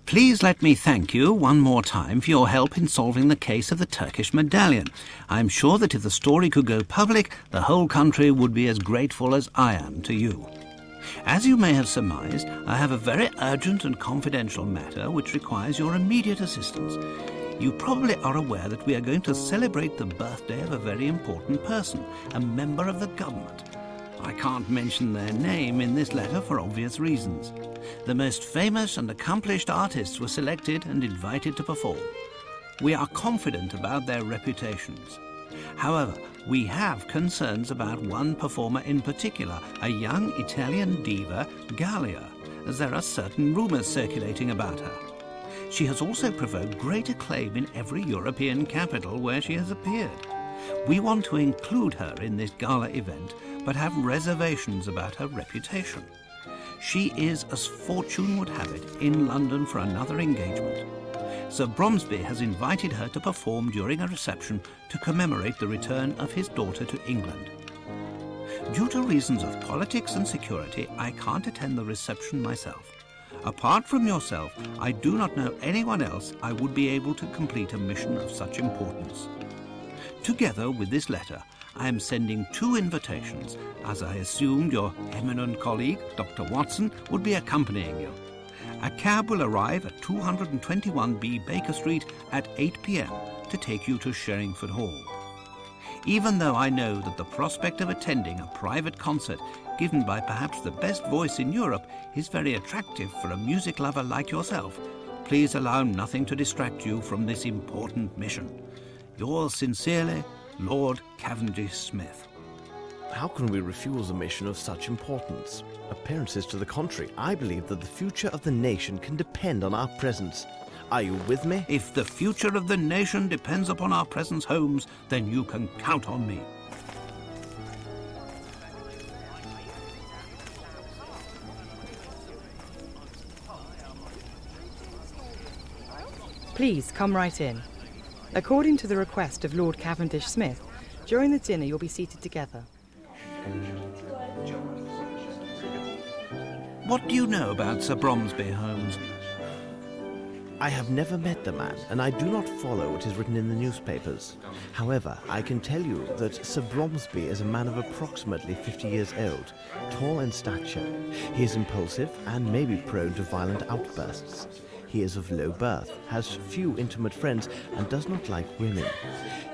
Please let me thank you one more time for your help in solving the case of the Turkish medallion. I'm sure that if the story could go public, the whole country would be as grateful as I am to you. As you may have surmised, I have a very urgent and confidential matter which requires your immediate assistance. You probably are aware that we are going to celebrate the birthday of a very important person, a member of the government. I can't mention their name in this letter for obvious reasons. The most famous and accomplished artists were selected and invited to perform. We are confident about their reputations. However, we have concerns about one performer in particular, a young Italian diva, Gallia, as there are certain rumours circulating about her. She has also provoked great acclaim in every European capital where she has appeared. We want to include her in this gala event, but have reservations about her reputation. She is, as fortune would have it, in London for another engagement. Sir Bromsby has invited her to perform during a reception to commemorate the return of his daughter to England. Due to reasons of politics and security, I can't attend the reception myself. Apart from yourself, I do not know anyone else I would be able to complete a mission of such importance. Together with this letter, I am sending 2 invitations, as I assumed your eminent colleague, Dr. Watson, would be accompanying you. A cab will arrive at 221B Baker Street at 8 p.m. to take you to Sherringford Hall. Even though I know that the prospect of attending a private concert given by perhaps the best voice in Europe is very attractive for a music lover like yourself, please allow nothing to distract you from this important mission. Yours sincerely, Lord Cavendish Smith. How can we refuse a mission of such importance? Appearances to the contrary, I believe that the future of the nation can depend on our presence. Are you with me? If the future of the nation depends upon our presence, Holmes, then you can count on me. Please come right in. According to the request of Lord Cavendish Smith, during the dinner you'll be seated together. What do you know about Sir Bromsby, Holmes? I have never met the man, and I do not follow what is written in the newspapers. However, I can tell you that Sir Bromsby is a man of approximately 50 years old, tall in stature. He is impulsive and may be prone to violent outbursts. He is of low birth, has few intimate friends, and does not like women.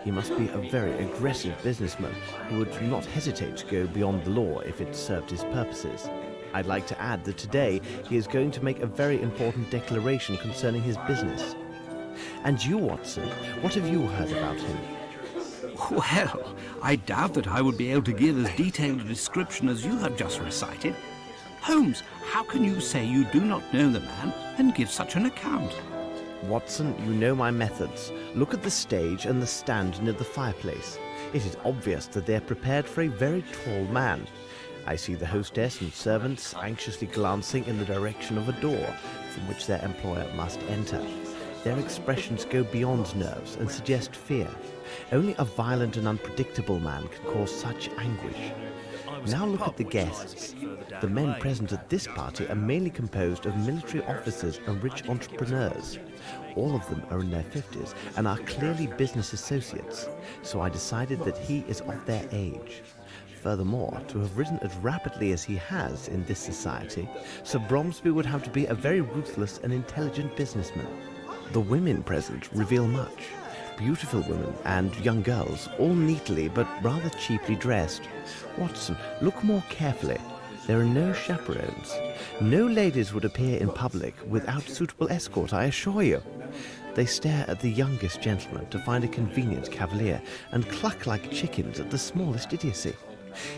He must be a very aggressive businessman who would not hesitate to go beyond the law if it served his purposes. I'd like to add that today he is going to make a very important declaration concerning his business. And you, Watson, what have you heard about him? Well, I doubt that I would be able to give as detailed a description as you have just recited. Holmes, how can you say you do not know the man and give such an account? Watson, you know my methods. Look at the stage and the stand near the fireplace. It is obvious that they are prepared for a very tall man. I see the hostess and servants anxiously glancing in the direction of a door from which their employer must enter. Their expressions go beyond nerves and suggest fear. Only a violent and unpredictable man can cause such anguish. Now look at the guests. The men present at this party are mainly composed of military officers and rich entrepreneurs. All of them are in their 50s and are clearly business associates, so I decided that he is of their age. Furthermore, to have risen as rapidly as he has in this society, Sir Bromsby would have to be a very ruthless and intelligent businessman. The women present reveal much. Beautiful women and young girls, all neatly but rather cheaply dressed. Watson, look more carefully. There are no chaperones. No ladies would appear in public without suitable escort, I assure you. They stare at the youngest gentleman to find a convenient cavalier and cluck like chickens at the smallest idiocy.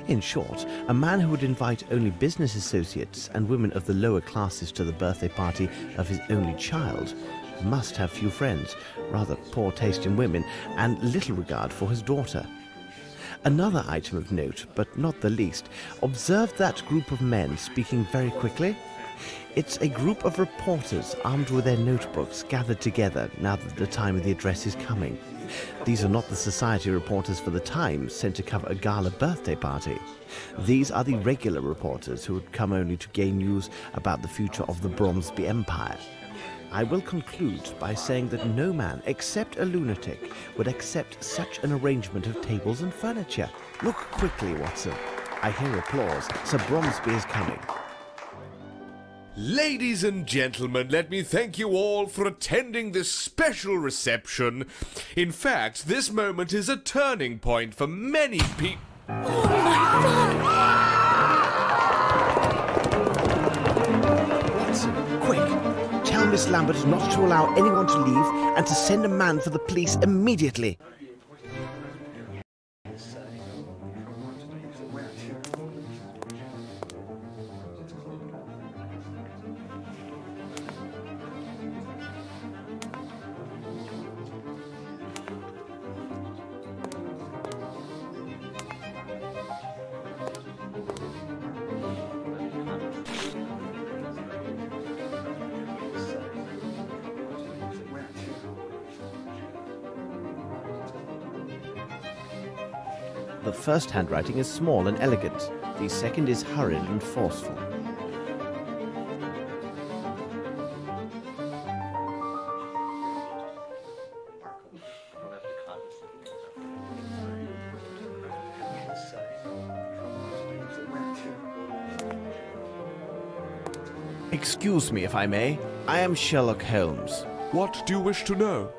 In short, a man who would invite only business associates and women of the lower classes to the birthday party of his only child must have few friends, rather poor taste in women, and little regard for his daughter. Another item of note, but not the least, observe that group of men speaking very quickly. It's a group of reporters armed with their notebooks gathered together now that the time of the address is coming. These are not the society reporters for the Times sent to cover a gala birthday party. These are the regular reporters who had come only to gain news about the future of the Bromsby Empire. I will conclude by saying that no man, except a lunatic, would accept such an arrangement of tables and furniture. Look quickly, Watson. I hear applause. Sir Bromsby is coming. Ladies and gentlemen, let me thank you all for attending this special reception. In fact, this moment is a turning point for many people. Watson, quick! Tell Miss Lambert not to allow anyone to leave and to send a man for the police immediately. The first handwriting is small and elegant. The second is hurried and forceful. Excuse me, if I may. I am Sherlock Holmes. What do you wish to know?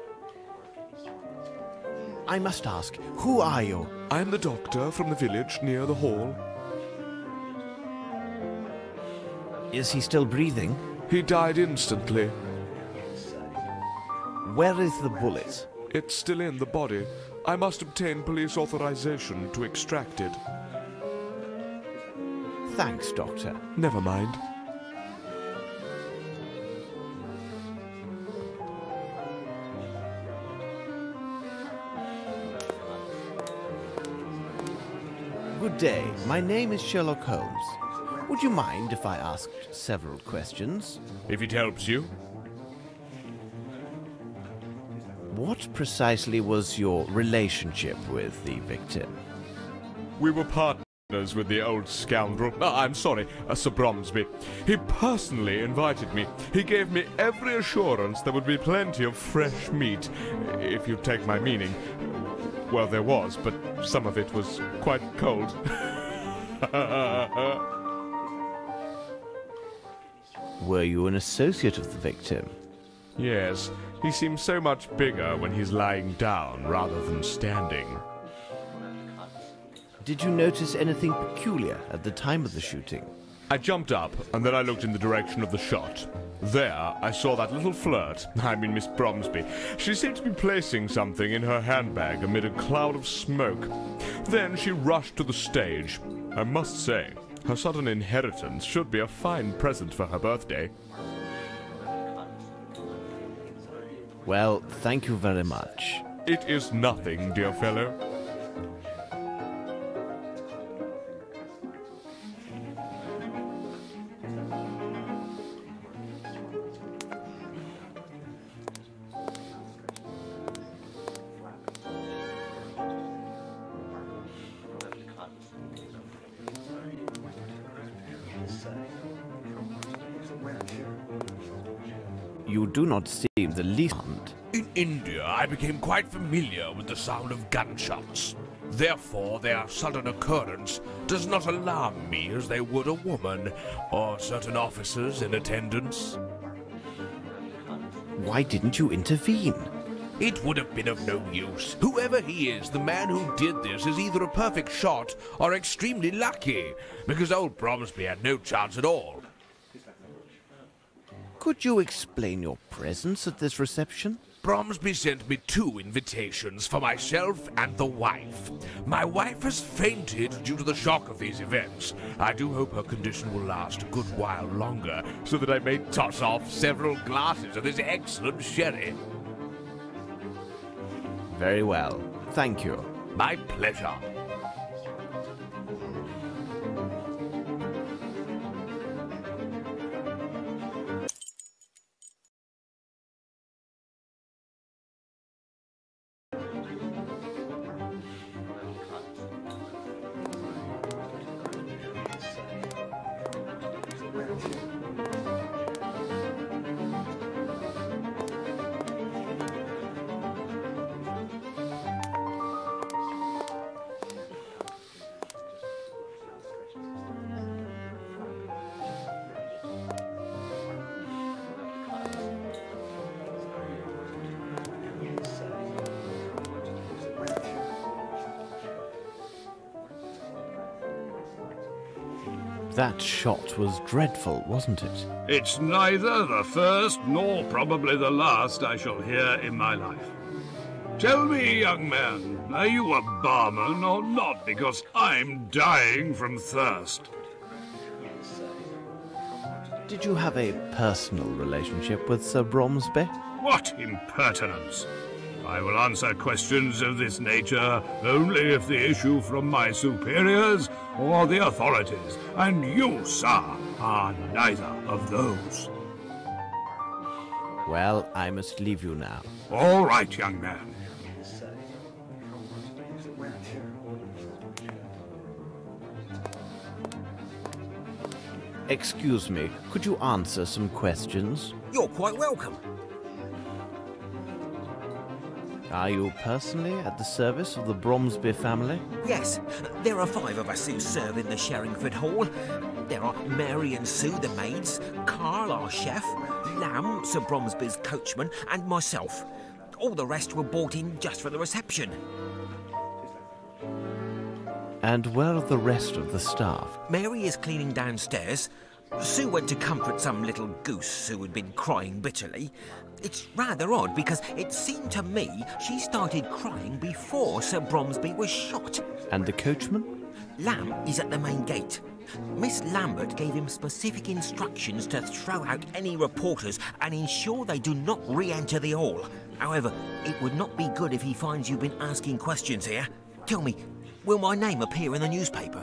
I must ask, who are you? I am the doctor from the village near the hall. Is he still breathing? He died instantly. Where is the bullet? It's still in the body. I must obtain police authorization to extract it. Thanks, Doctor. Never mind. Good day. My name is Sherlock Holmes. Would you mind if I asked several questions? If it helps you. What precisely was your relationship with the victim? We were partners with the old scoundrel. I'm sorry, Sir Bromsby. He personally invited me. He gave me every assurance there would be plenty of fresh meat, if you take my meaning. Well, there was, but some of it was quite cold. Were you an associate of the victim? Yes, he seems so much bigger when he's lying down rather than standing. Did you notice anything peculiar at the time of the shooting? I jumped up, and then I looked in the direction of the shot. There, I saw that little flirt, I mean Miss Bromsby. She seemed to be placing something in her handbag amid a cloud of smoke. Then she rushed to the stage. I must say, her sudden inheritance should be a fine present for her birthday. Well, thank you very much. It is nothing, dear fellow. You do not seem the least harmed. In India, I became quite familiar with the sound of gunshots. Therefore, their sudden occurrence does not alarm me as they would a woman or certain officers in attendance. Why didn't you intervene? It would have been of no use. Whoever he is, the man who did this is either a perfect shot or extremely lucky, because old Bromsby had no chance at all. Could you explain your presence at this reception? Bromsby sent me 2 invitations for myself and the wife. My wife has fainted due to the shock of these events. I do hope her condition will last a good while longer, so that I may toss off several glasses of this excellent sherry. Very well. Thank you. My pleasure. That shot was dreadful, wasn't it? It's neither the first nor probably the last I shall hear in my life. Tell me, young man, are you a barman or not? Because I'm dying from thirst. Did you have a personal relationship with Sir Bromsby? What impertinence! I will answer questions of this nature only if they issue from my superiors or the authorities, and you, sir, are neither of those. Well, I must leave you now. All right, young man. Excuse me, could you answer some questions? You're quite welcome. Are you personally at the service of the Bromsby family? Yes, there are 5 of us who serve in the Sherringford Hall. There are Mary and Sue, the maids, Carl, our chef, Lamb, Sir Bromsby's coachman, and myself. All the rest were brought in just for the reception. And where are the rest of the staff? Mary is cleaning downstairs. Sue went to comfort some little goose who had been crying bitterly. It's rather odd because it seemed to me she started crying before Sir Bromsby was shot. And the coachman? Lamb is at the main gate. Miss Lambert gave him specific instructions to throw out any reporters and ensure they do not re-enter the hall. However, it would not be good if he finds you've been asking questions here. Tell me, will my name appear in the newspaper?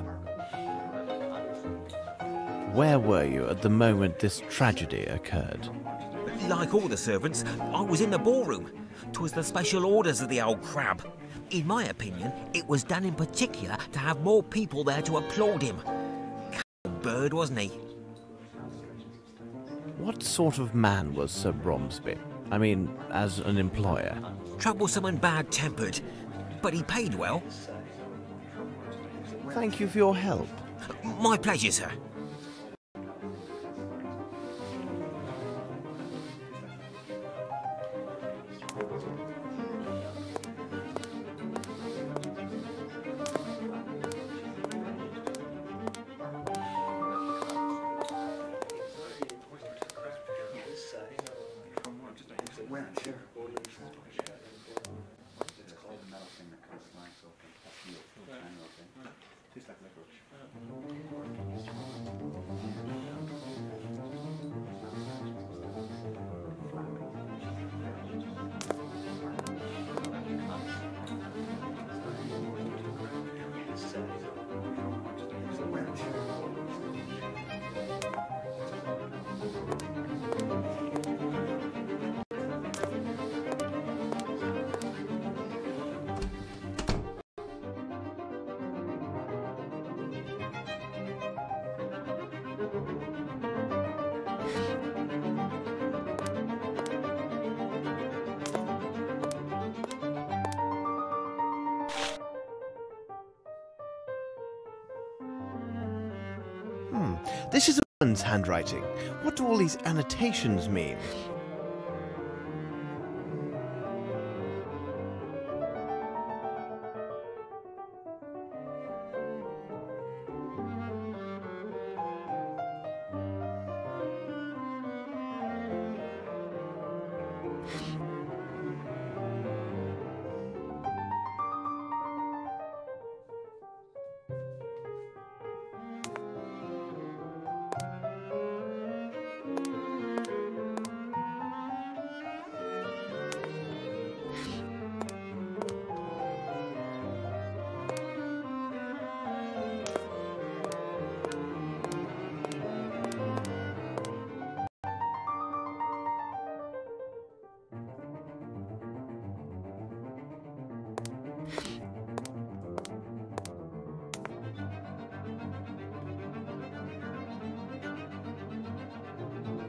Where were you at the moment this tragedy occurred? Like all the servants, I was in the ballroom. 'Twas the special orders of the old crab. In my opinion, it was done in particular to have more people there to applaud him. Bird, wasn't he? What sort of man was Sir Bromsby? I mean, as an employer. Troublesome and bad-tempered, but he paid well. Thank you for your help. My pleasure, sir. This is a woman's handwriting. What do all these annotations mean?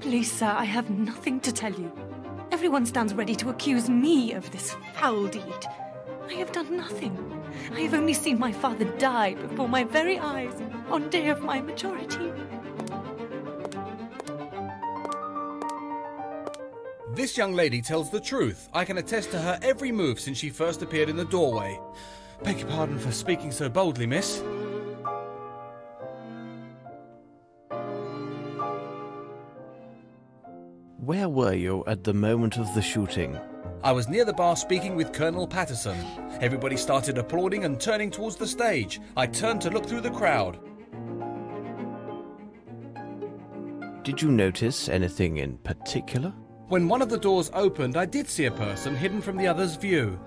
Please, sir, I have nothing to tell you. Everyone stands ready to accuse me of this foul deed. I have done nothing. I have only seen my father die before my very eyes on day of my majority. This young lady tells the truth. I can attest to her every move since she first appeared in the doorway. Beg your pardon for speaking so boldly, miss. Where were you at the moment of the shooting? I was near the bar speaking with Colonel Patterson. Everybody started applauding and turning towards the stage. I turned to look through the crowd. Did you notice anything in particular? When one of the doors opened, I did see a person hidden from the other's view.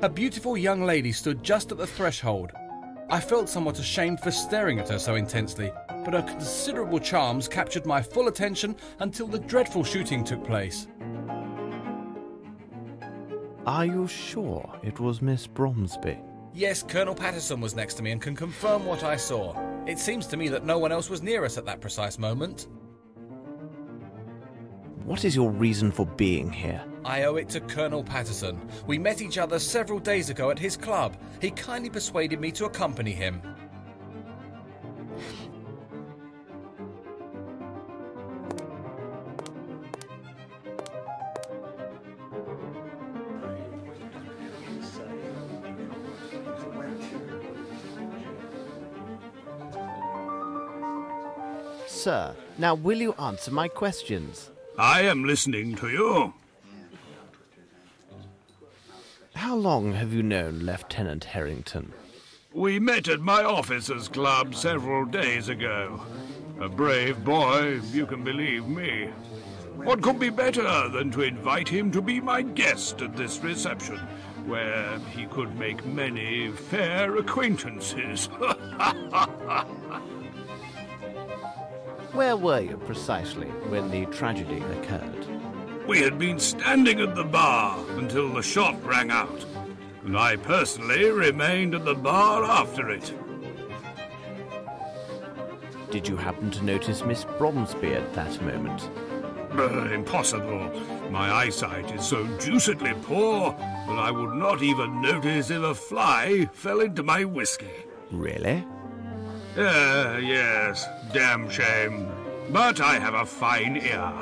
A beautiful young lady stood just at the threshold. I felt somewhat ashamed for staring at her so intensely, but her considerable charms captured my full attention until the dreadful shooting took place. Are you sure it was Miss Bromsby? Yes, Colonel Patterson was next to me and can confirm what I saw. It seems to me that no one else was near us at that precise moment. What is your reason for being here? I owe it to Colonel Patterson. We met each other several days ago at his club. He kindly persuaded me to accompany him. Sir, now will you answer my questions? I am listening to you. How long have you known Lieutenant Harrington? We met at my officers' club several days ago. A brave boy, you can believe me. What could be better than to invite him to be my guest at this reception, where he could make many fair acquaintances? Where were you precisely when the tragedy occurred? We had been standing at the bar until the shot rang out, and I personally remained at the bar after it. Did you happen to notice Miss Bromsby at that moment? Impossible. My eyesight is so deucedly poor that I would not even notice if a fly fell into my whiskey. Really? Yes, damn shame. But I have a fine ear.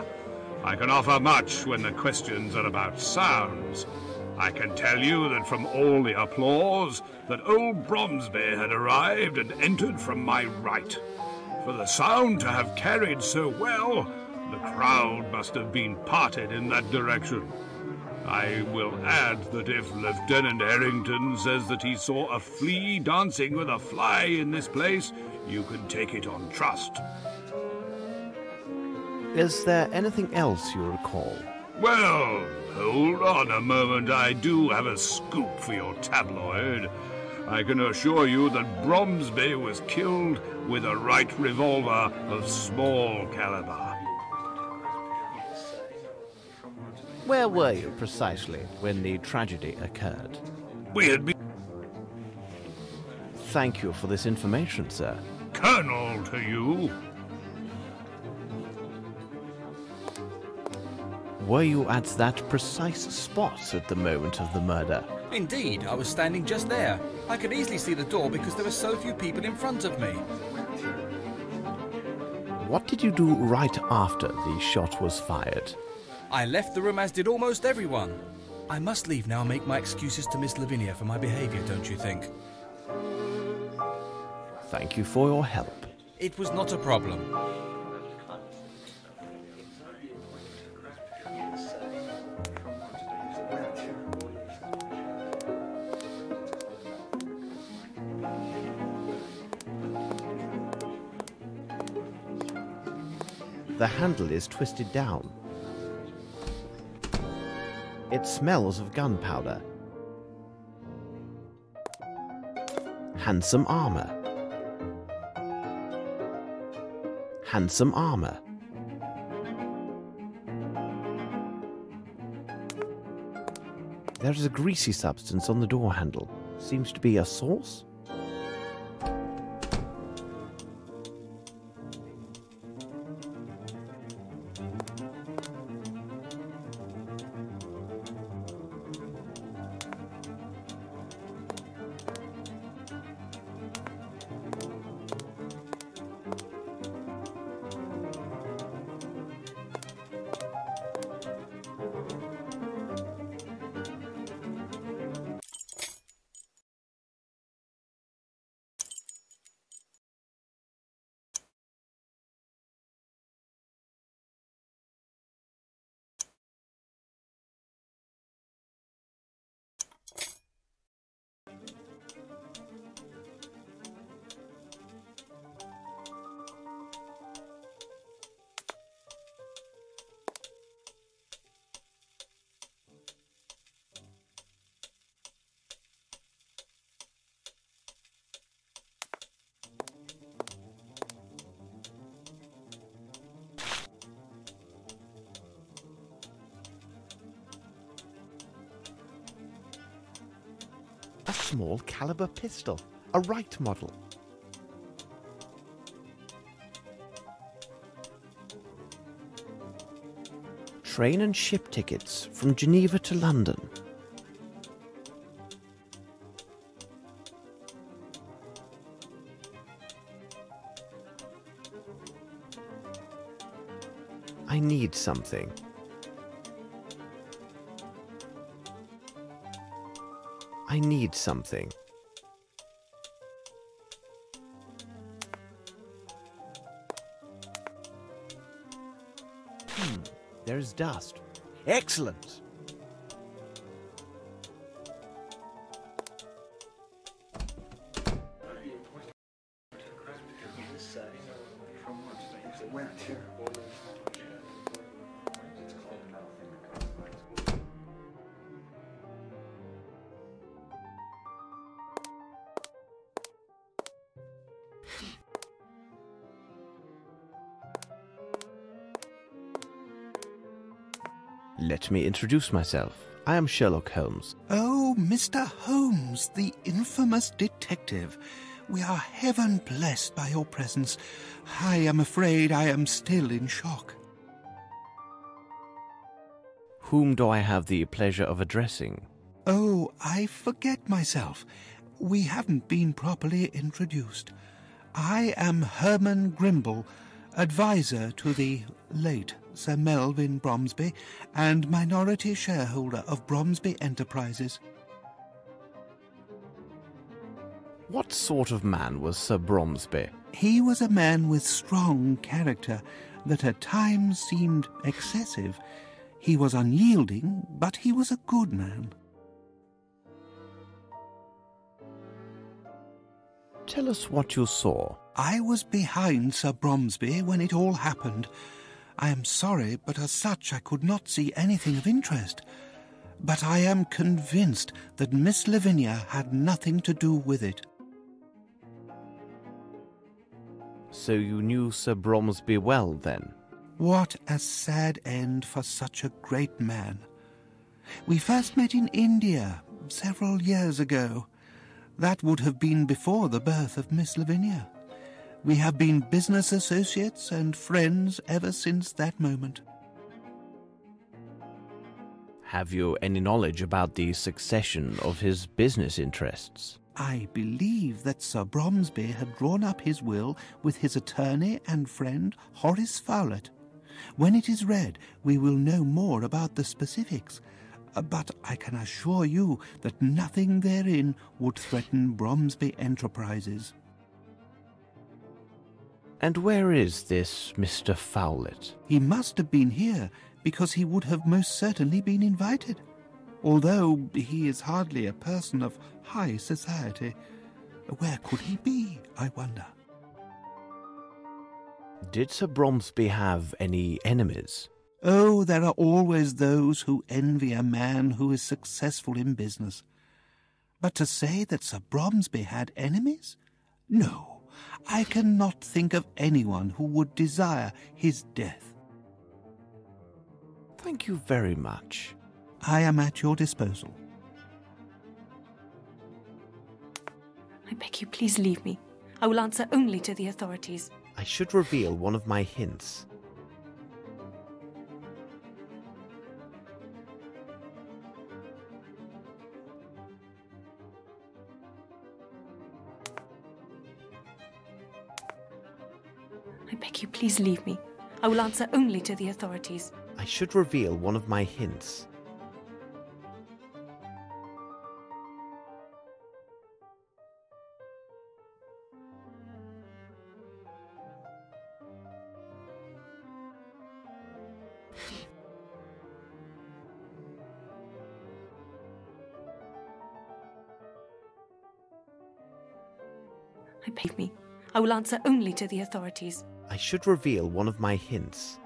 I can offer much when the questions are about sounds. I can tell you that from all the applause, that old Bromsby had arrived and entered from my right. For the sound to have carried so well, the crowd must have been parted in that direction. I will add that if Lieutenant Harrington says that he saw a flea dancing with a fly in this place, you can take it on trust. Is there anything else you recall? Well, hold on a moment. I do have a scoop for your tabloid. I can assure you that Bromsby was killed with a right revolver of small caliber. Where were you precisely when the tragedy occurred? We had been... Thank you for this information, sir. Colonel to you. Were you at that precise spot at the moment of the murder? Indeed, I was standing just there. I could easily see the door because there were so few people in front of me. What did you do right after the shot was fired? I left the room, as did almost everyone. I must leave now and make my excuses to Miss Lavinia for my behaviour, don't you think? Thank you for your help. It was not a problem. The handle is twisted down. It smells of gunpowder. Handsome armor. Handsome armor. There is a greasy substance on the door handle. Seems to be a sauce? A small caliber pistol, a Wright model. Train and ship tickets from Geneva to London. I need something. I need something. There is dust. Excellent! Let me introduce myself. I am Sherlock Holmes. Oh, Mr. Holmes, the infamous detective. We are heaven blessed by your presence. I am afraid I am still in shock. Whom do I have the pleasure of addressing? Oh, I forget myself. We haven't been properly introduced. I am Herman Grimble, advisor to the late Sir Melvyn Bromsby and minority shareholder of Bromsby Enterprises. What sort of man was Sir Bromsby? He was a man with strong character that at times seemed excessive. He was unyielding, but he was a good man. Tell us what you saw. I was behind Sir Bromsby when it all happened. I am sorry, but as such I could not see anything of interest. But I am convinced that Miss Lavinia had nothing to do with it. So you knew Sir Bromsby well, then? What a sad end for such a great man. We first met in India several years ago. That would have been before the birth of Miss Lavinia. We have been business associates and friends ever since that moment. Have you any knowledge about the succession of his business interests? I believe that Sir Bromsby had drawn up his will with his attorney and friend Horace Fowlett. When it is read, we will know more about the specifics, but I can assure you that nothing therein would threaten Bromsby Enterprises. And where is this Mr. Fowlett? He must have been here, because he would have most certainly been invited, although he is hardly a person of high society. Where could he be, I wonder? Did Sir Bromsby have any enemies? Oh, there are always those who envy a man who is successful in business. But to say that Sir Bromsby had enemies? No. I cannot think of anyone who would desire his death. Thank you very much. I am at your disposal. I beg you, please leave me. I will answer only to the authorities. I should reveal one of my hints. I beg you, please leave me. I will answer only to the authorities. I should reveal one of my hints. I beg me. I will answer only to the authorities. I should reveal one of my hints.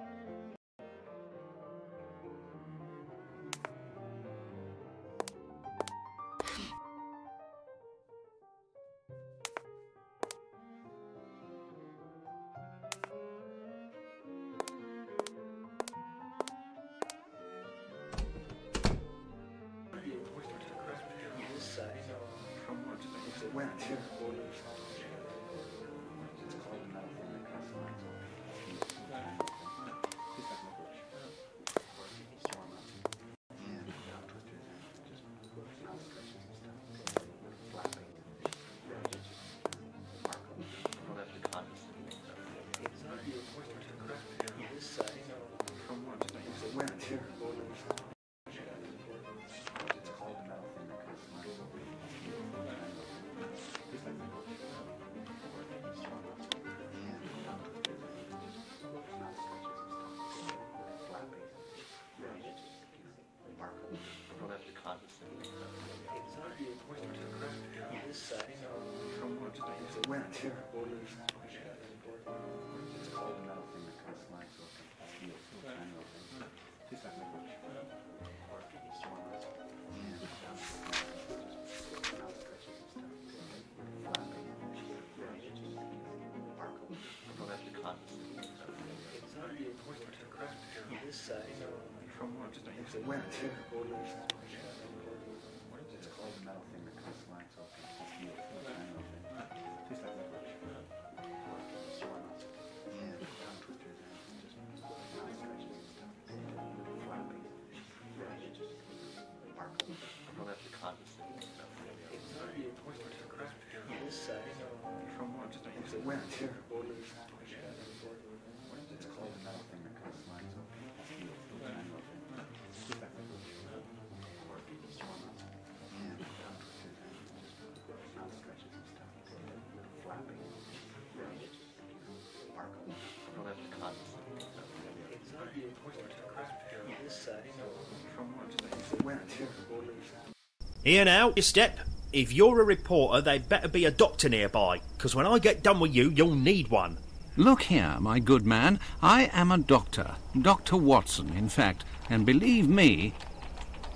Here now, you step. If you're a reporter, they'd better be a doctor nearby, because when I get done with you, you'll need one. Look here, my good man, I am a doctor. Dr. Watson, in fact, and believe me...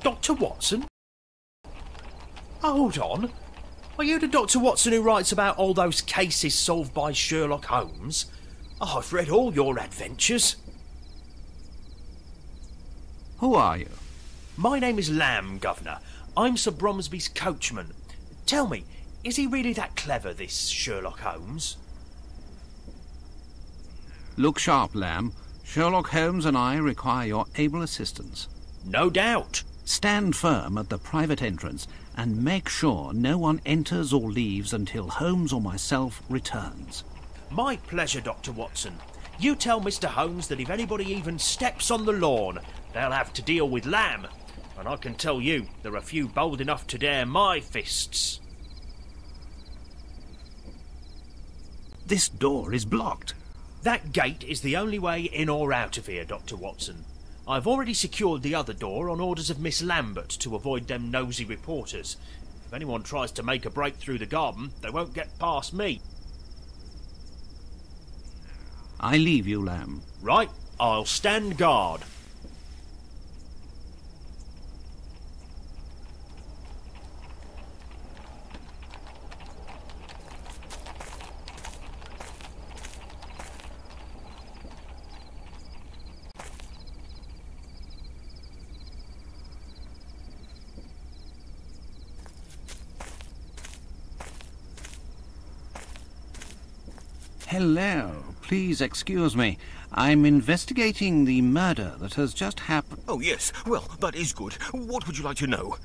Dr. Watson? Hold on. Are you the Dr. Watson who writes about all those cases solved by Sherlock Holmes? I've read all your adventures. Who are you? My name is Lamb, Governor. I'm Sir Bromsby's coachman. Tell me, is he really that clever, this Sherlock Holmes? Look sharp, Lamb. Sherlock Holmes and I require your able assistance. No doubt. Stand firm at the private entrance and make sure no one enters or leaves until Holmes or myself returns. My pleasure, Dr. Watson. You tell Mr. Holmes that if anybody even steps on the lawn, they'll have to deal with Lamb. And I can tell you, there are few bold enough to dare my fists. This door is blocked. That gate is the only way in or out of here, Dr. Watson. I've already secured the other door on orders of Miss Lambert to avoid them nosy reporters. If anyone tries to make a break through the garden, they won't get past me. I leave you, Lamb. Right, I'll stand guard. Hello. Please excuse me. I'm investigating the murder that has just happened. Oh, yes. Well, that is good. What would you like to know?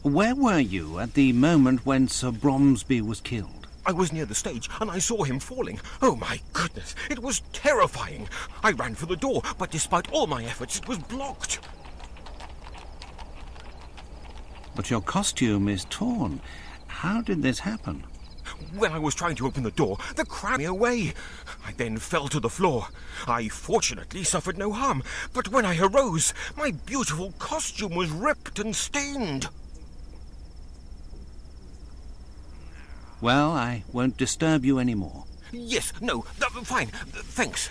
Where were you at the moment when Sir Bromsby was killed? I was near the stage, and I saw him falling. Oh, my goodness, it was terrifying. I ran for the door, but despite all my efforts, it was blocked. But your costume is torn. How did this happen? When I was trying to open the door, the crowd me away. I then fell to the floor. I fortunately suffered no harm, but when I arose, my beautiful costume was ripped and stained. Well, I won't disturb you anymore. Yes, no, fine, thanks.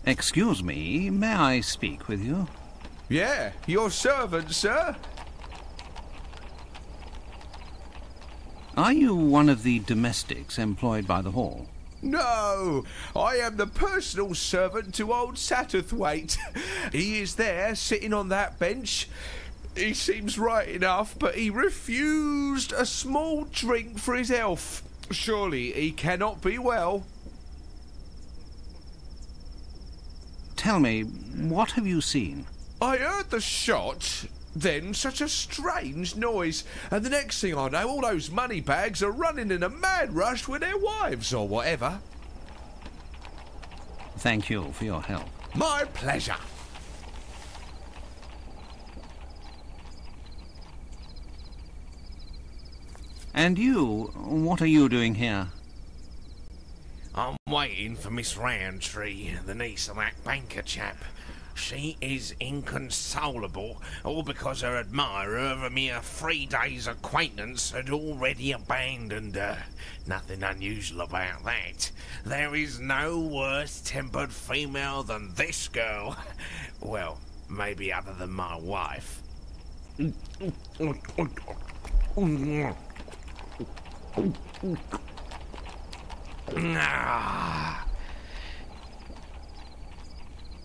Excuse me, may I speak with you? Yeah, your servant, sir. Are you one of the domestics employed by the hall? No, I am the personal servant to old Satterthwaite. He is there, sitting on that bench. He seems right enough, but he refused a small drink for his health. Surely he cannot be well. Tell me, what have you seen? I heard the shot, then such a strange noise, and the next thing I know, all those money bags are running in a mad rush with their wives or whatever. Thank you for your help. My pleasure. And you, what are you doing here? I'm waiting for Miss Roundtree, the niece of that banker chap. She is inconsolable, all because her admirer of a mere 3 days' acquaintance had already abandoned her. Nothing unusual about that. There is no worse-tempered female than this girl. Well, maybe other than my wife.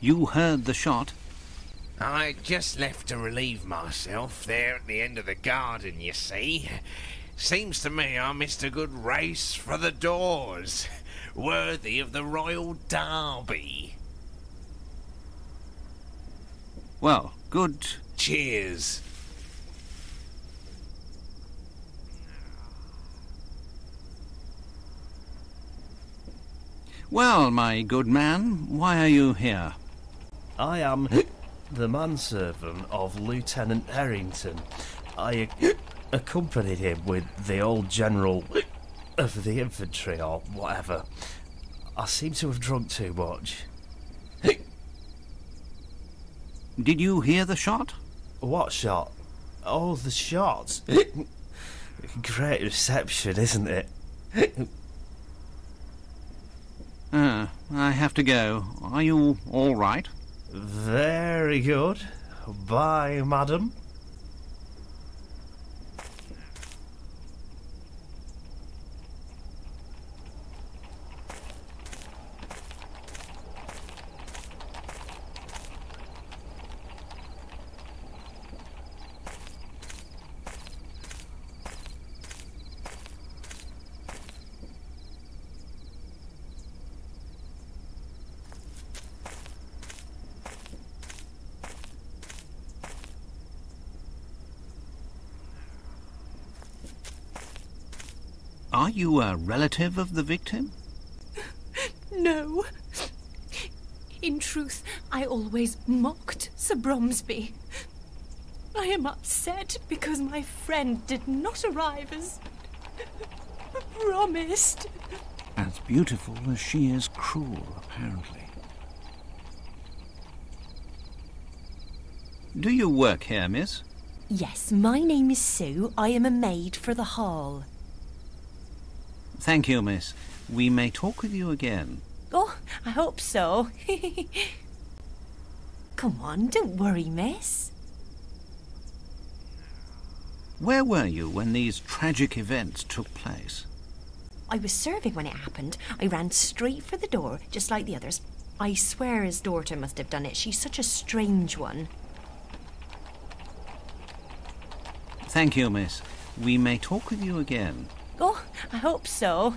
You heard the shot? I just left to relieve myself there at the end of the garden, you see. Seems to me I missed a good race for the doors. Worthy of the Royal Derby. Well, good. Cheers. Well, my good man, why are you here? I am the manservant of Lieutenant Harrington. I accompanied him with the old general of the infantry, or whatever. I seem to have drunk too much. Did you hear the shot? What shot? Oh, the shot. Great reception, isn't it? I have to go. Are you all right? Very good. Bye, madam. Are you a relative of the victim? No. In truth, I always mocked Sir Bromsby. I am upset because my friend did not arrive as promised. As beautiful as she is cruel, apparently. Do you work here, miss? Yes, my name is Sue. I am a maid for the hall. Thank you, miss. We may talk with you again. Oh, I hope so. Come on, don't worry, miss. Where were you when these tragic events took place? I was serving when it happened. I ran straight for the door, just like the others. I swear his daughter must have done it. She's such a strange one. Thank you, miss. We may talk with you again. Oh, I hope so.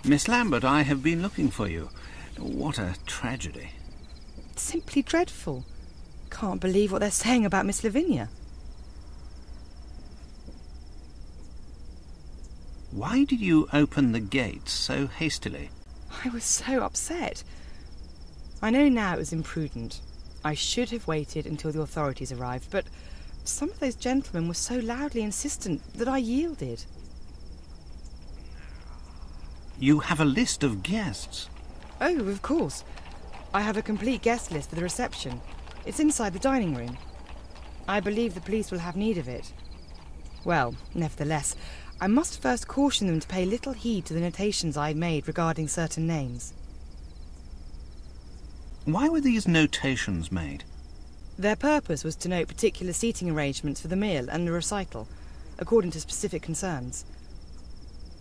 Miss Lambert, I have been looking for you. What a tragedy. Simply dreadful. Can't believe what they're saying about Miss Lavinia. Why did you open the gates so hastily? I was so upset. I know now it was imprudent. I should have waited until the authorities arrived, but some of those gentlemen were so loudly insistent that I yielded. You have a list of guests. Oh, of course. I have a complete guest list for the reception. It's inside the dining room. I believe the police will have need of it. Well, nevertheless, I must first caution them to pay little heed to the notations I made regarding certain names. Why were these notations made? Their purpose was to note particular seating arrangements for the meal and the recital, according to specific concerns.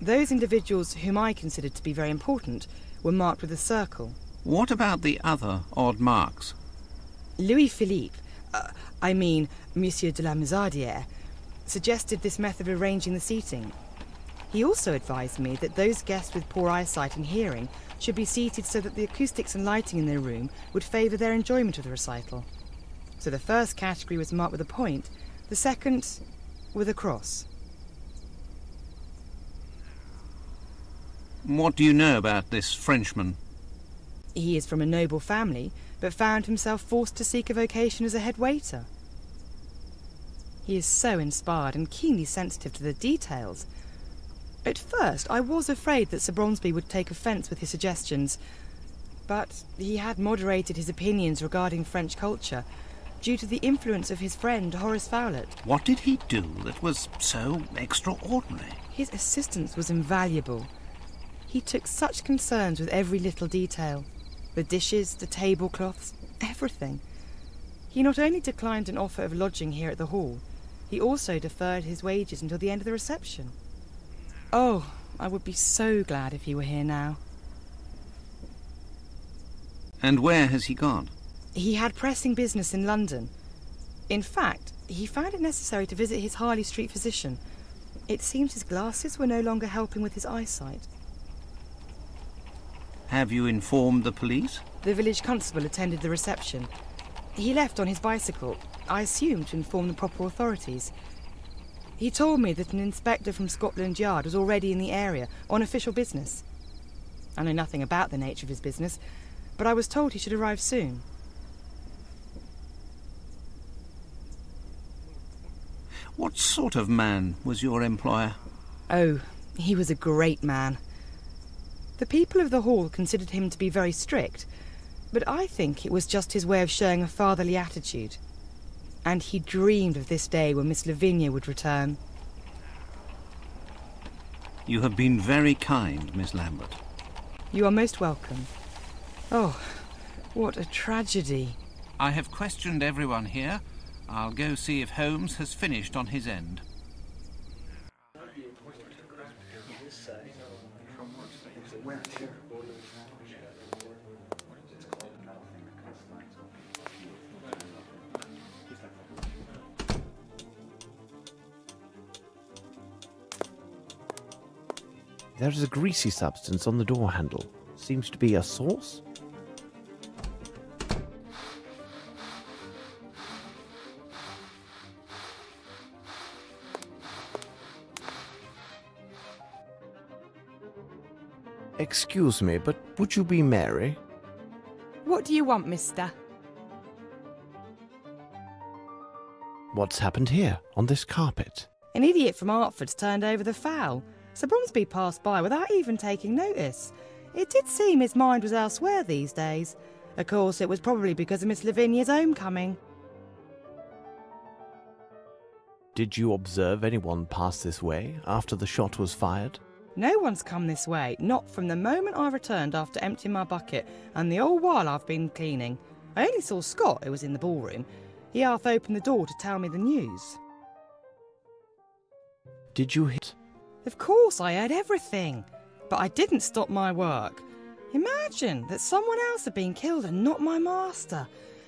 Those individuals whom I considered to be very important were marked with a circle. What about the other odd marks? Louis-Philippe, Monsieur de la Mazardière, suggested this method of arranging the seating. He also advised me that those guests with poor eyesight and hearing should be seated so that the acoustics and lighting in their room would favour their enjoyment of the recital. So the first category was marked with a point, the second with a cross. What do you know about this Frenchman? He is from a noble family, but found himself forced to seek a vocation as a head waiter. He is so inspired and keenly sensitive to the details. At first, I was afraid that Sir Bromsby would take offence with his suggestions, but he had moderated his opinions regarding French culture due to the influence of his friend Horace Fowlett. What did he do that was so extraordinary? His assistance was invaluable. He took such concerns with every little detail. The dishes, the tablecloths, everything. He not only declined an offer of lodging here at the hall, he also deferred his wages until the end of the reception. Oh, I would be so glad if he were here now. And where has he gone? He had pressing business in London. In fact, he found it necessary to visit his Harley Street physician. It seems his glasses were no longer helping with his eyesight. Have you informed the police? The village constable attended the reception. He left on his bicycle, I assume to inform the proper authorities. He told me that an inspector from Scotland Yard was already in the area on official business. I know nothing about the nature of his business, but I was told he should arrive soon. What sort of man was your employer? Oh, he was a great man. The people of the hall considered him to be very strict, but I think it was just his way of showing a fatherly attitude. And he dreamed of this day when Miss Lavinia would return. You have been very kind, Miss Lambert. You are most welcome. Oh, What a tragedy. I have questioned everyone here. I'll go see if Holmes has finished on his end. There is a greasy substance on the door handle. Seems to be a sauce? Excuse me, but would you be Mary? What do you want, mister? What's happened here, on this carpet? An idiot from Hertford's turned over the fowl. Sir Bromsby passed by without even taking notice. It did seem his mind was elsewhere these days. Of course, it was probably because of Miss Lavinia's homecoming. Did you observe anyone pass this way after the shot was fired? No one's come this way, not from the moment I returned after emptying my bucket, and the whole while I've been cleaning. I only saw Scott, who was in the ballroom. He half opened the door to tell me the news. Did you hit? Of course, I heard everything, but I didn't stop my work. Imagine that someone else had been killed and not my master.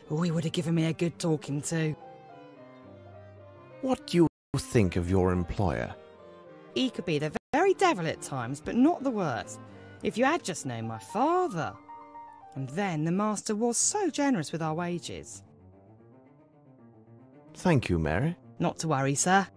Oh, he would have given me a good talking to. What do you think of your employer? He could be the very devil at times, but not the worst. If you had just known my father. And then the master was so generous with our wages. Thank you, Mary. Not to worry, sir.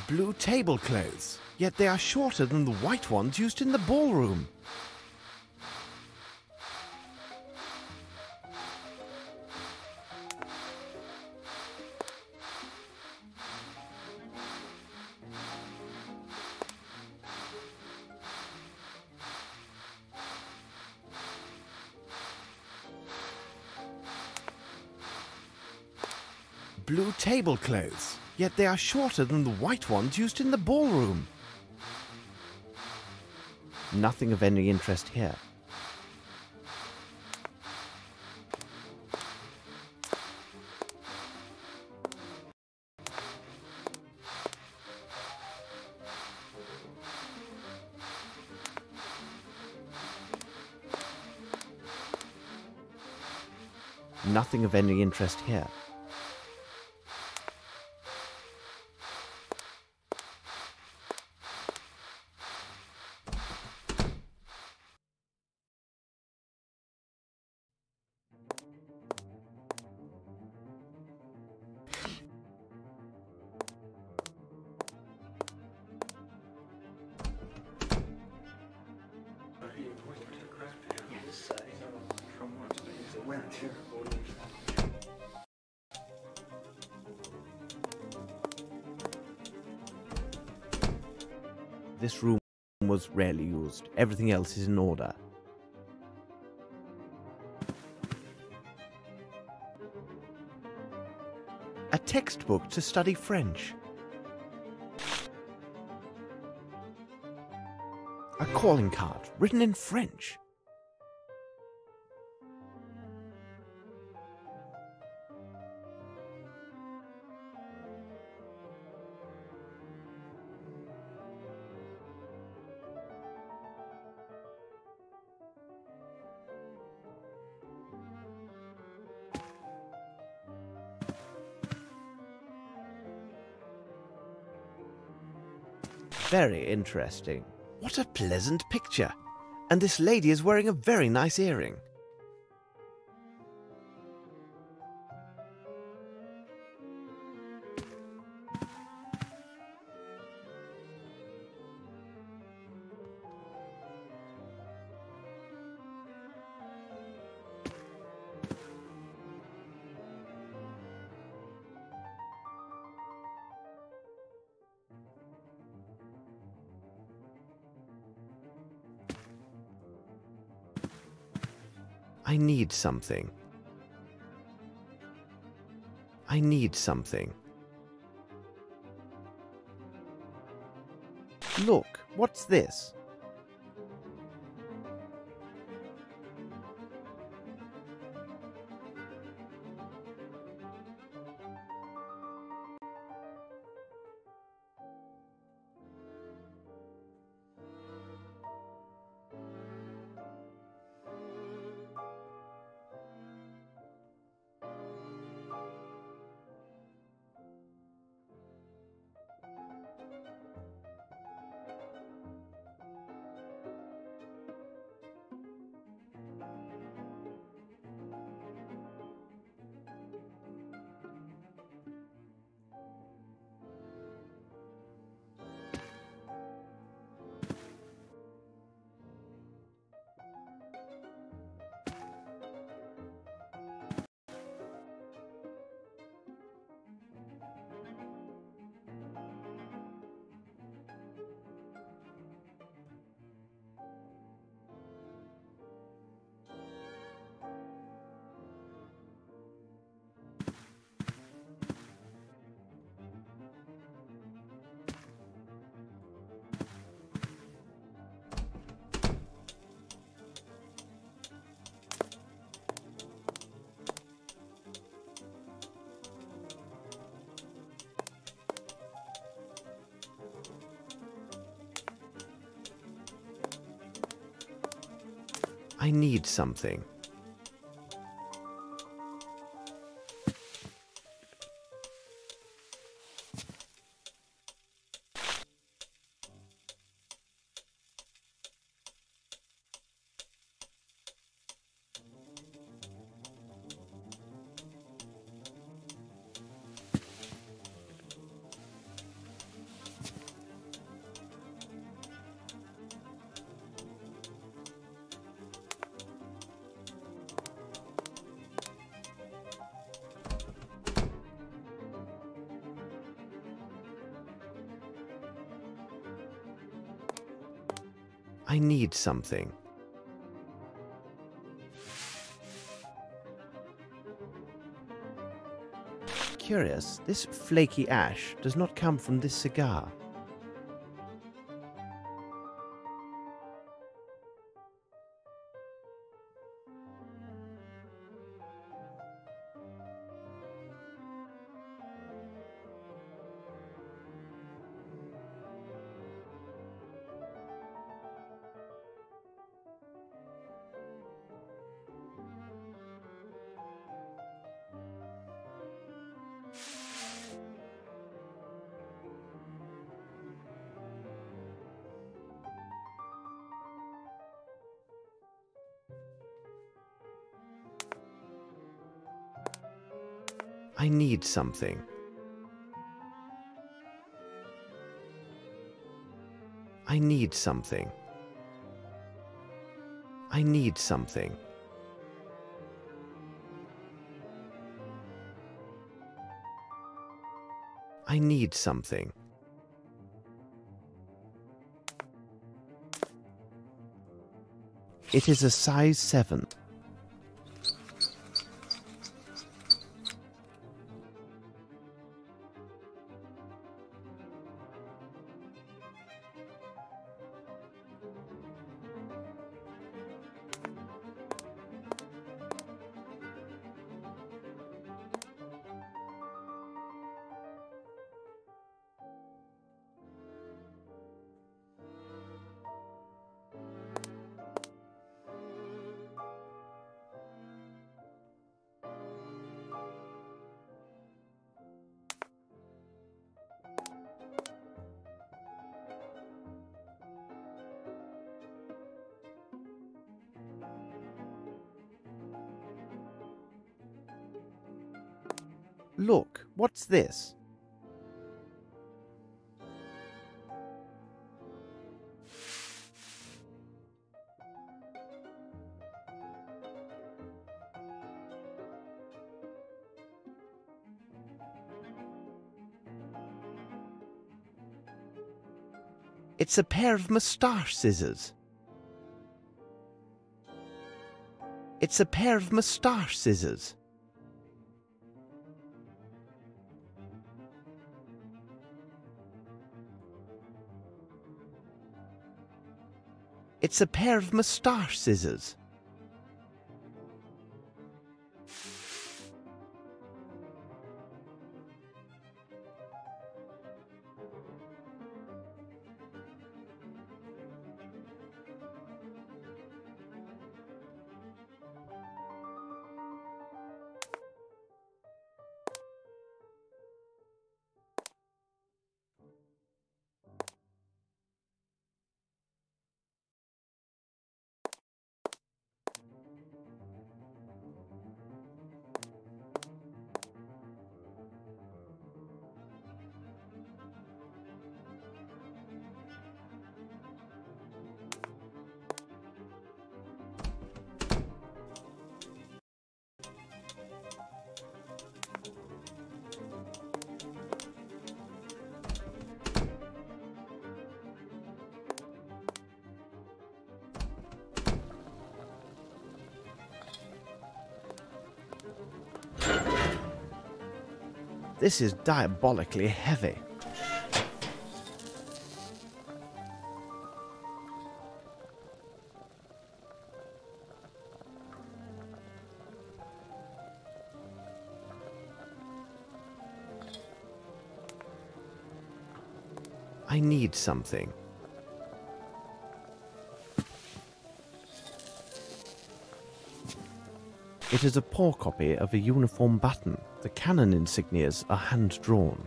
Blue tablecloths, yet they are shorter than the white ones used in the ballroom. Blue tablecloths, yet they are shorter than the white ones used in the ballroom. Nothing of any interest here. Nothing of any interest here. This room was rarely used. Everything else is in order. A textbook to study French. A calling card written in French. Very interesting. What a pleasant picture. And this lady is wearing a very nice earring. I need something. I need something. Look, what's this? I need something. I need something. Curious, this flaky ash does not come from this cigar. I need something. I need something. I need something. I need something. It is a size 7. Look, what's this? It's a pair of moustache scissors. It's a pair of moustache scissors. It's a pair of moustache scissors. This is diabolically heavy. I need something. It is a poor copy of a uniform button. The cannon insignias are hand-drawn.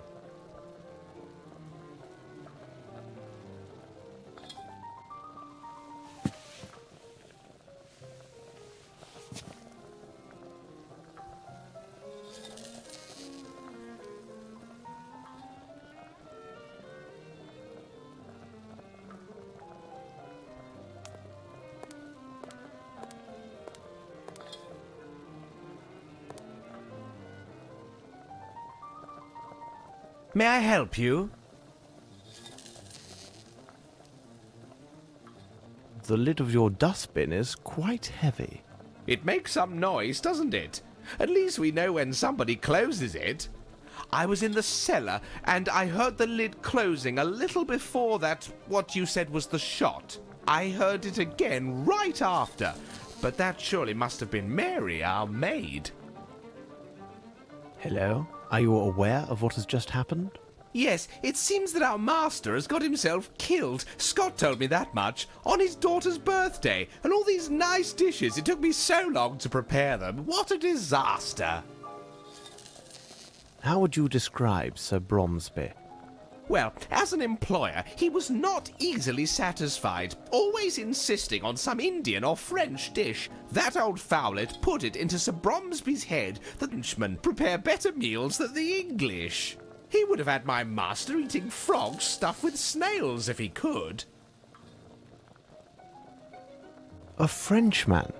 May I help you? The lid of your dustbin is quite heavy. It makes some noise, doesn't it? At least we know when somebody closes it. I was in the cellar, and I heard the lid closing a little before that, what you said was the shot. I heard it again right after, but that surely must have been Mary, our maid. Hello? Are you aware of what has just happened? Yes, it seems that our master has got himself killed. Scott told me that much. On his daughter's birthday. And all these nice dishes. It took me so long to prepare them. What a disaster. How would you describe Sir Bromsby? Well, as an employer, he was not easily satisfied, always insisting on some Indian or French dish. That old fowlet put it into Sir Bromsby's head that Frenchmen prepare better meals than the English. He would have had my master eating frogs stuffed with snails if he could. A Frenchman?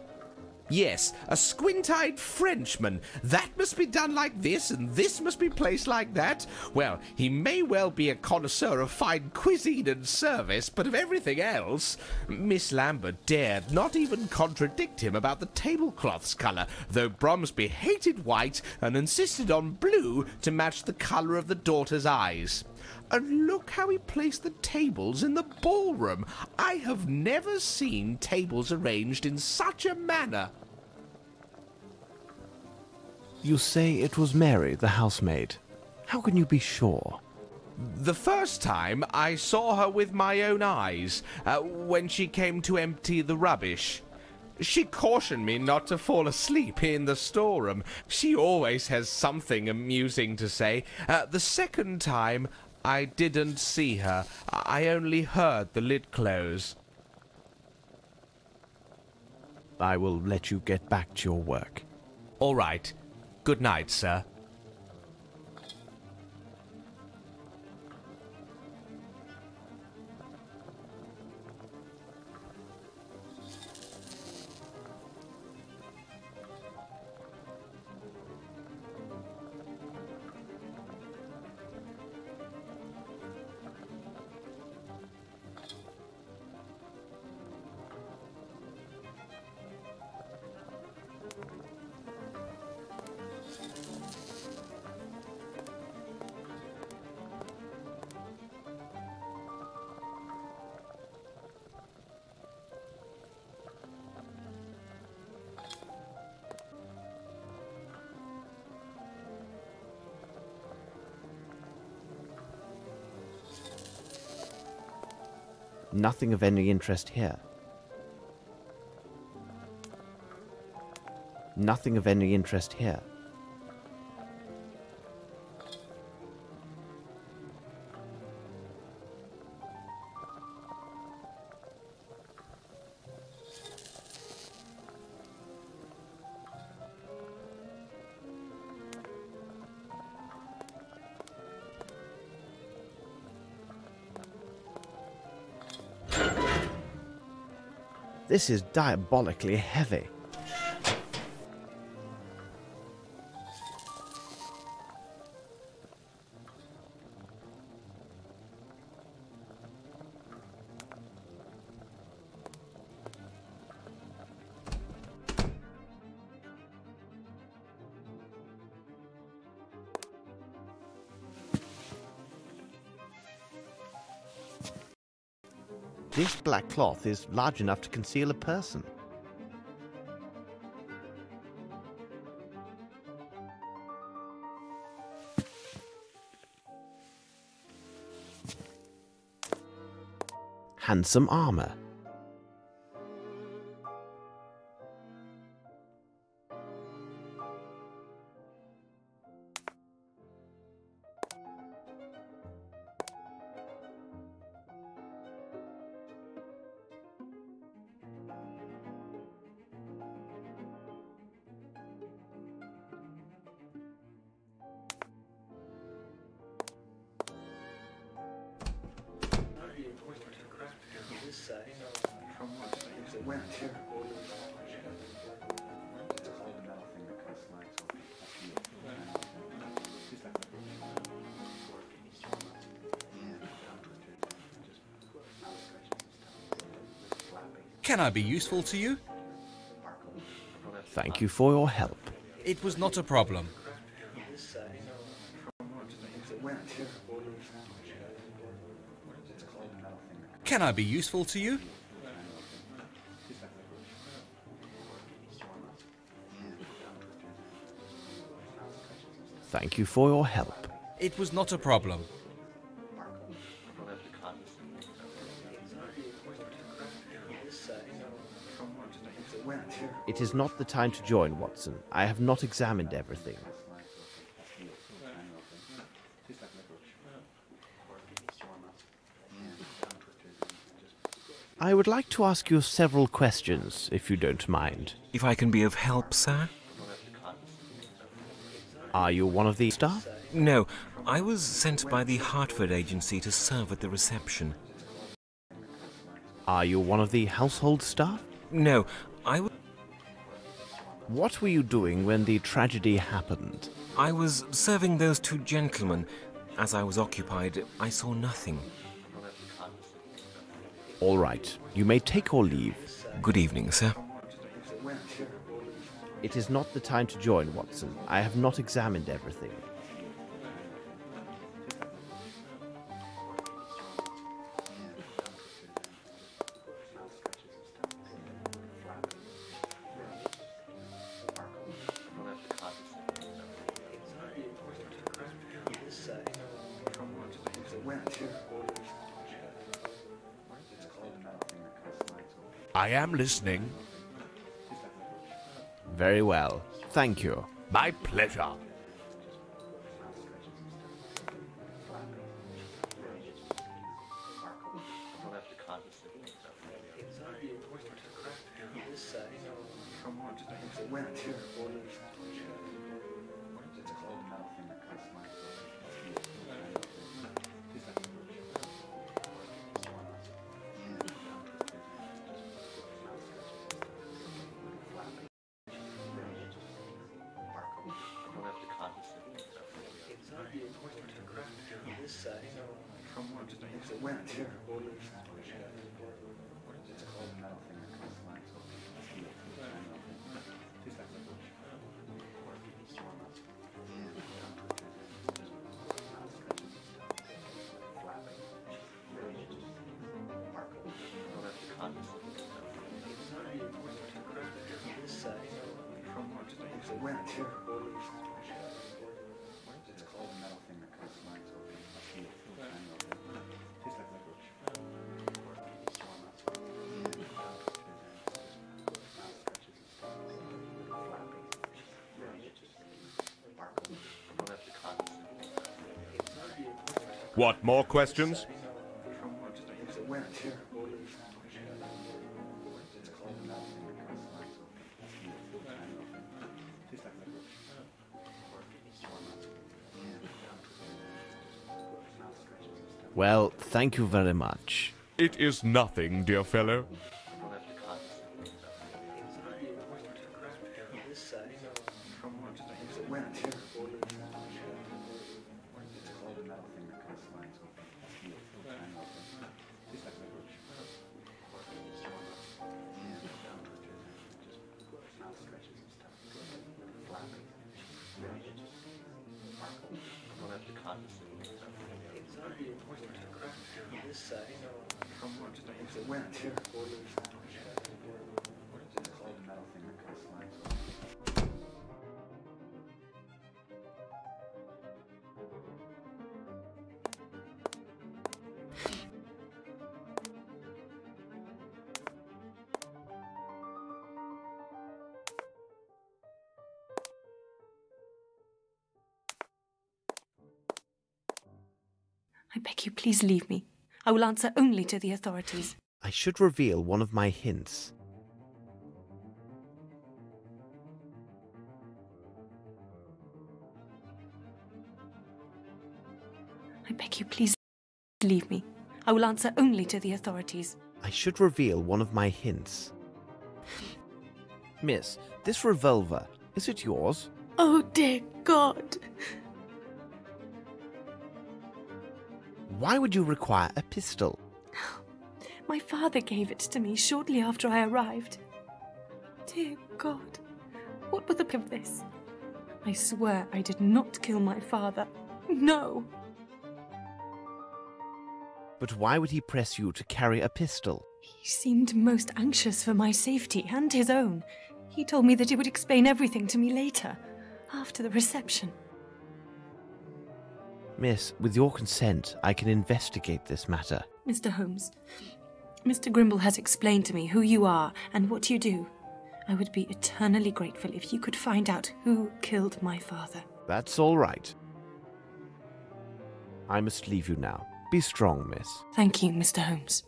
Yes, a squint-eyed Frenchman. That must be done like this, and this must be placed like that. Well, he may well be a connoisseur of fine cuisine and service, but of everything else, Miss Lambert dared not even contradict him about the tablecloth's colour, though Bromsby hated white and insisted on blue to match the colour of the daughter's eyes. And look how he placed the tables in the ballroom. I have never seen tables arranged in such a manner. You say it was Mary, the housemaid. How can you be sure? The first time I saw her with my own eyes, when she came to empty the rubbish. She cautioned me not to fall asleep in the storeroom. She always has something amusing to say. The second time, I didn't see her. I only heard the lid close. I will let you get back to your work. All right. Good night, sir. Nothing of any interest here. Nothing of any interest here. This is diabolically heavy. This black cloth is large enough to conceal a person. Handsome armor. Can I be useful to you? Thank you for your help. It was not a problem. Can I be useful to you? Thank you for your help. It was not a problem. It is not the time to join, Watson. I have not examined everything. I would like to ask you several questions, if you don't mind. If I can be of help, sir? Are you one of the staff? No, I was sent by the Hartford agency to serve at the reception. Are you one of the household staff? No, I was... What were you doing when the tragedy happened? I was serving those two gentlemen. As I was occupied, I saw nothing. All right, you may take or leave. Good evening, sir. It is not the time to join, Watson. I have not examined everything. I am listening. Very well. Thank you. My pleasure. What, more questions? Well, thank you very much. It is nothing, dear fellow. I beg you, please leave me. I will answer only to the authorities. I should reveal one of my hints. I beg you, please leave me. I will answer only to the authorities. I should reveal one of my hints. Miss, this revolver, is it yours? Oh, dear God. Why would you require a pistol? My father gave it to me shortly after I arrived. Dear God, what will become of this? I swear I did not kill my father. No. But why would he press you to carry a pistol? He seemed most anxious for my safety and his own. He told me that he would explain everything to me later, after the reception. Miss, with your consent, I can investigate this matter. Mr. Holmes, Mr. Grimble has explained to me who you are and what you do. I would be eternally grateful if you could find out who killed my father. That's all right. I must leave you now. Be strong, miss. Thank you, Mr. Holmes.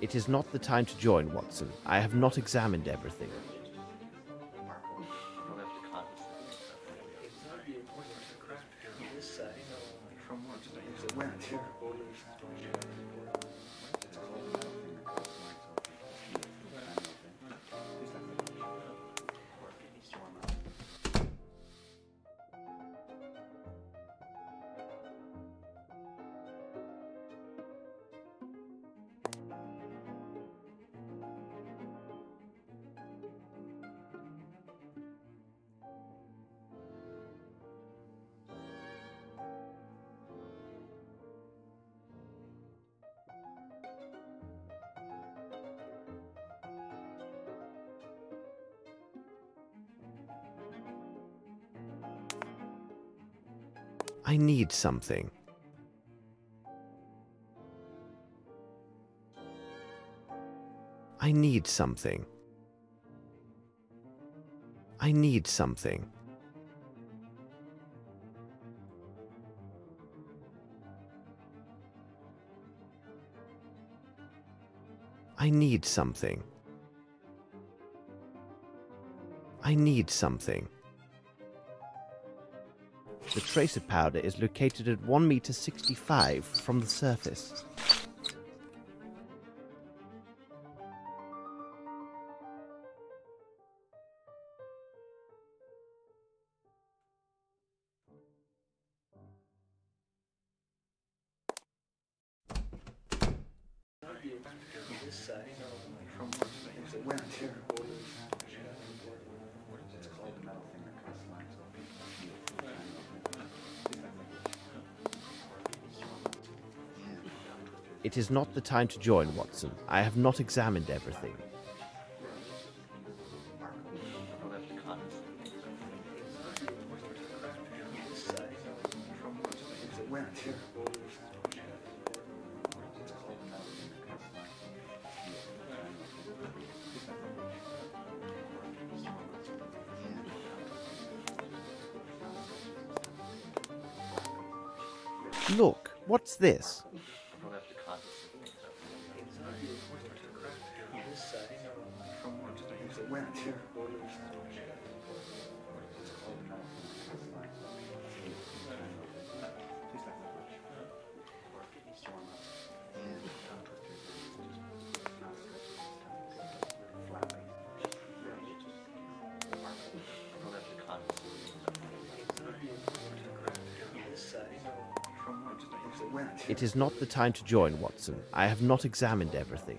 It is not the time to join, Watson. I have not examined everything. I need something. I need something. I need something. I need something. I need something. The tracer powder is located at 1.65 meters from the surface. It is not the time to join, Watson. I have not examined everything. Look, what's this? It is not the time to join, Watson. I have not examined everything.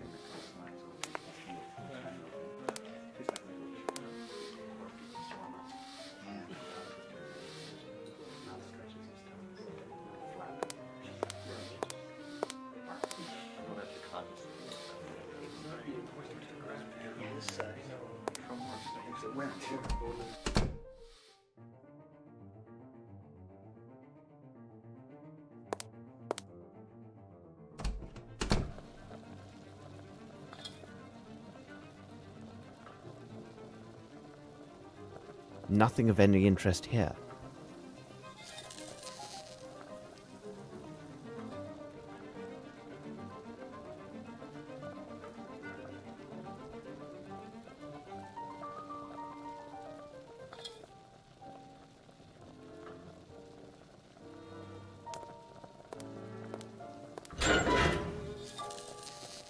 Nothing of any interest here.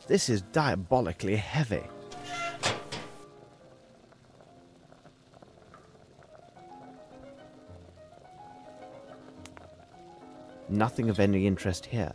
This is diabolically heavy. Nothing of any interest here.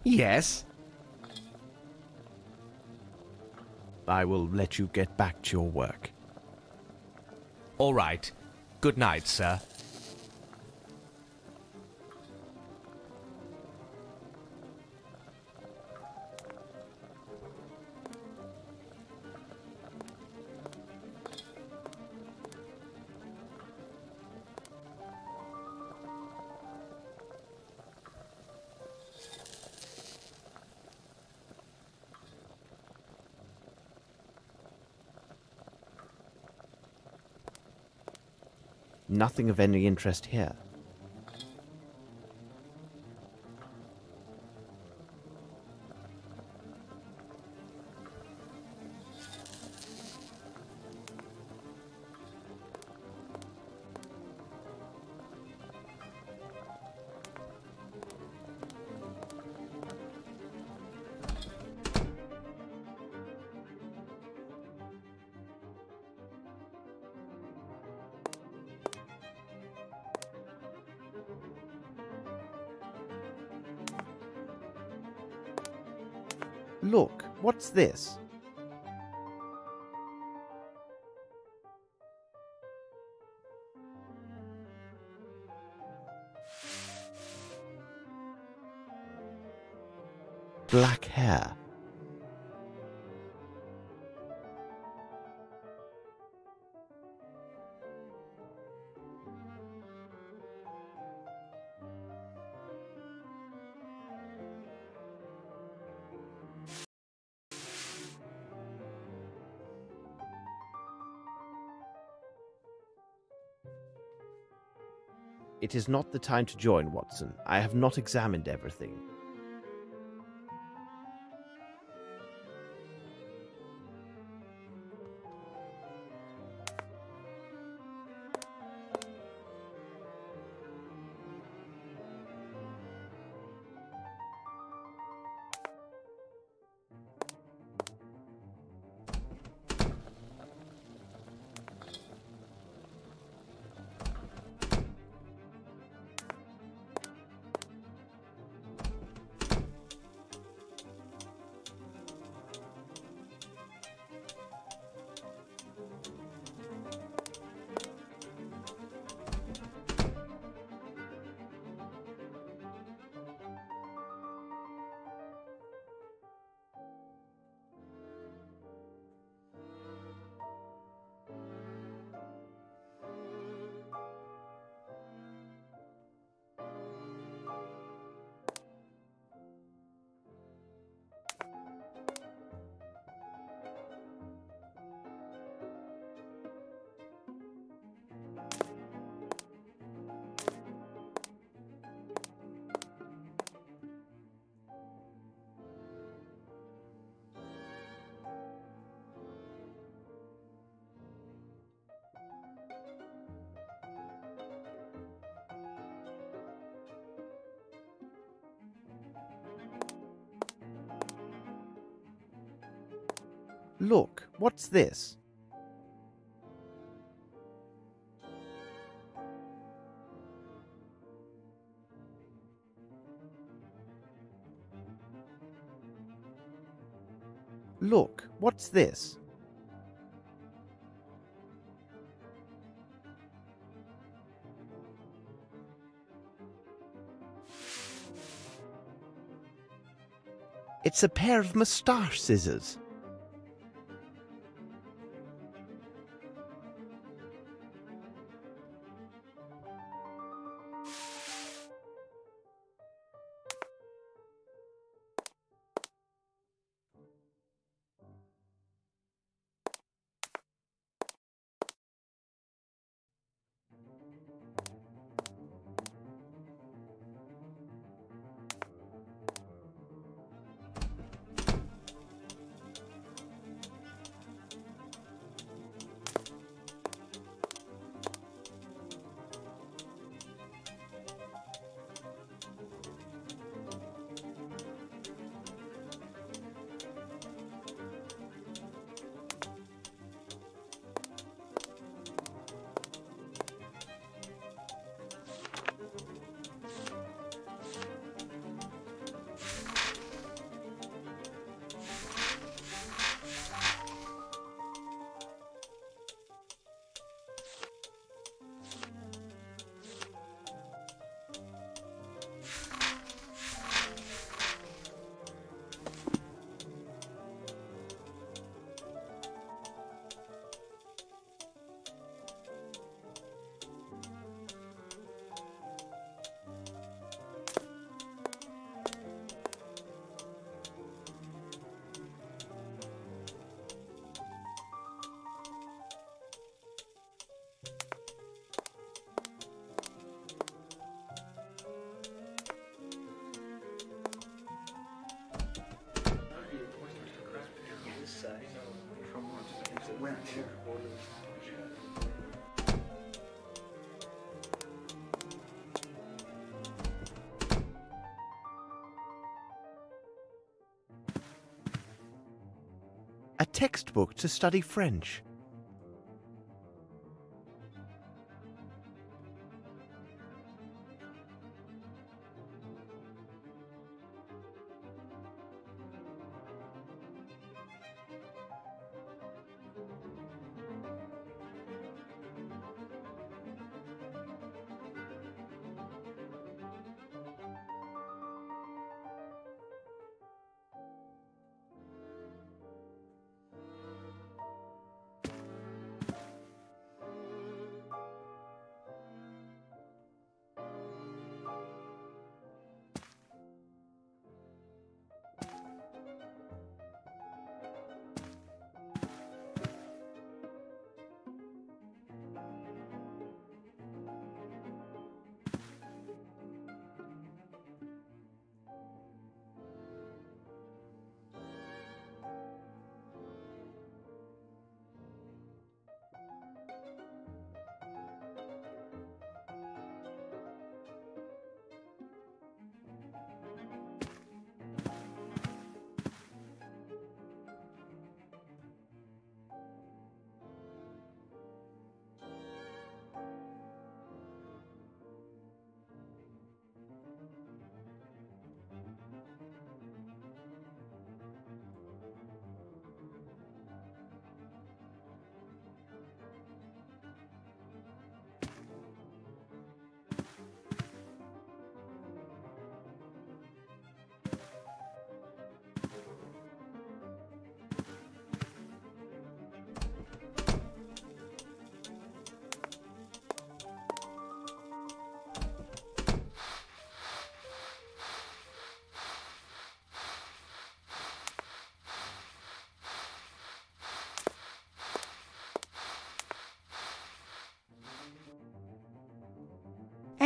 Yes? I will let you get back to your work. All right. Good night, sir. Nothing of any interest here. Look, what's this? Black hair. It is not the time to join, Watson. I have not examined everything. Look, what's this? Look, what's this? It's a pair of moustache scissors. A textbook to study French.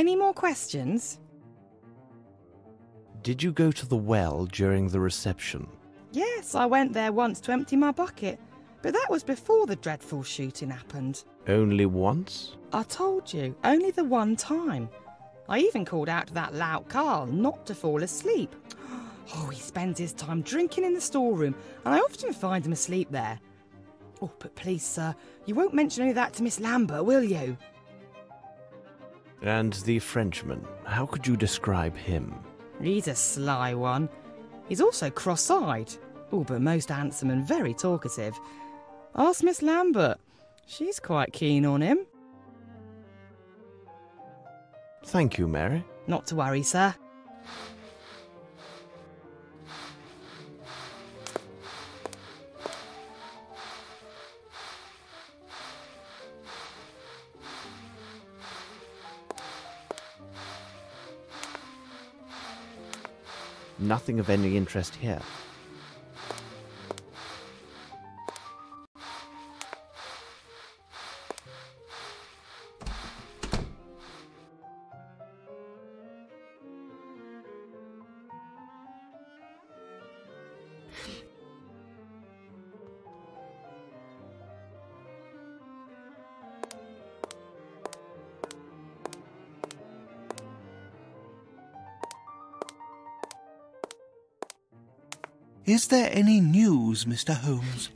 Any more questions? Did you go to the well during the reception? Yes, I went there once to empty my bucket, but that was before the dreadful shooting happened. Only once? I told you, only the one time. I even called out to that lout Carl not to fall asleep. Oh, he spends his time drinking in the storeroom, and I often find him asleep there. Oh, but please, sir, you won't mention any of that to Miss Lambert, will you? And the Frenchman, how could you describe him? He's a sly one. He's also cross-eyed. Oh, but most handsome and very talkative. Ask Miss Lambert. She's quite keen on him. Thank you, Mary. Not to worry, sir. Nothing of any interest here. Is there any news, Mr. Holmes?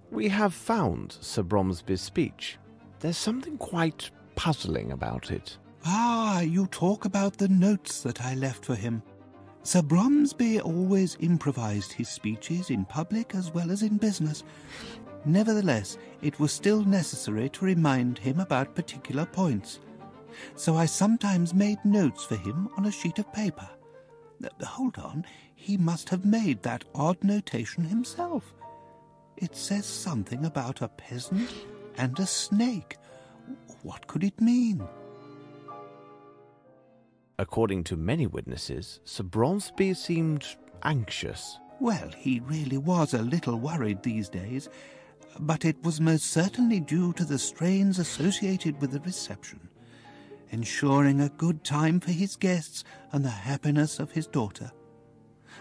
We have found Sir Bromsby's speech. There's something quite puzzling about it. Ah, you talk about the notes that I left for him. Sir Bromsby always improvised his speeches in public as well as in business. Nevertheless, it was still necessary to remind him about particular points. So I sometimes made notes for him on a sheet of paper. Hold on, he must have made that odd notation himself. It says something about a peasant and a snake. What could it mean? According to many witnesses, Sir Bromsby seemed anxious. Well, he really was a little worried these days, but it was most certainly due to the strains associated with the reception. Ensuring a good time for his guests and the happiness of his daughter.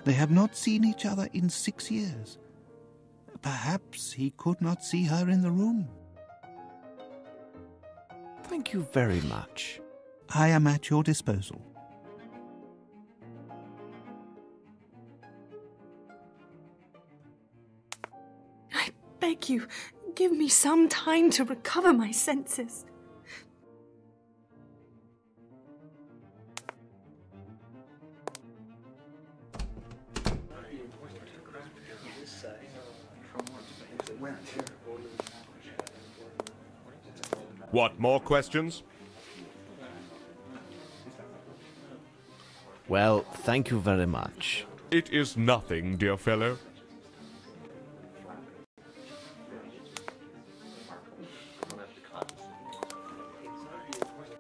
They have not seen each other in 6 years. Perhaps he could not see her in the room. Thank you very much. I am at your disposal. I beg you, give me some time to recover my senses. What, more questions? Well, thank you very much. It is nothing, dear fellow.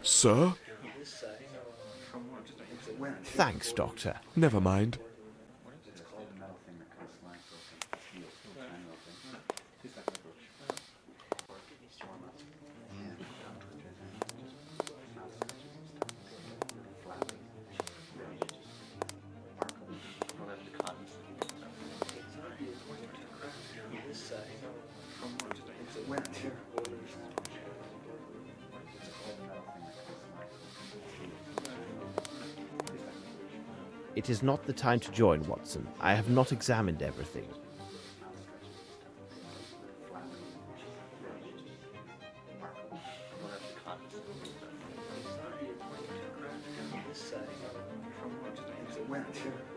Sir? Thanks, Doctor. Never mind. It is not the time to join, Watson. I have not examined everything. Went here.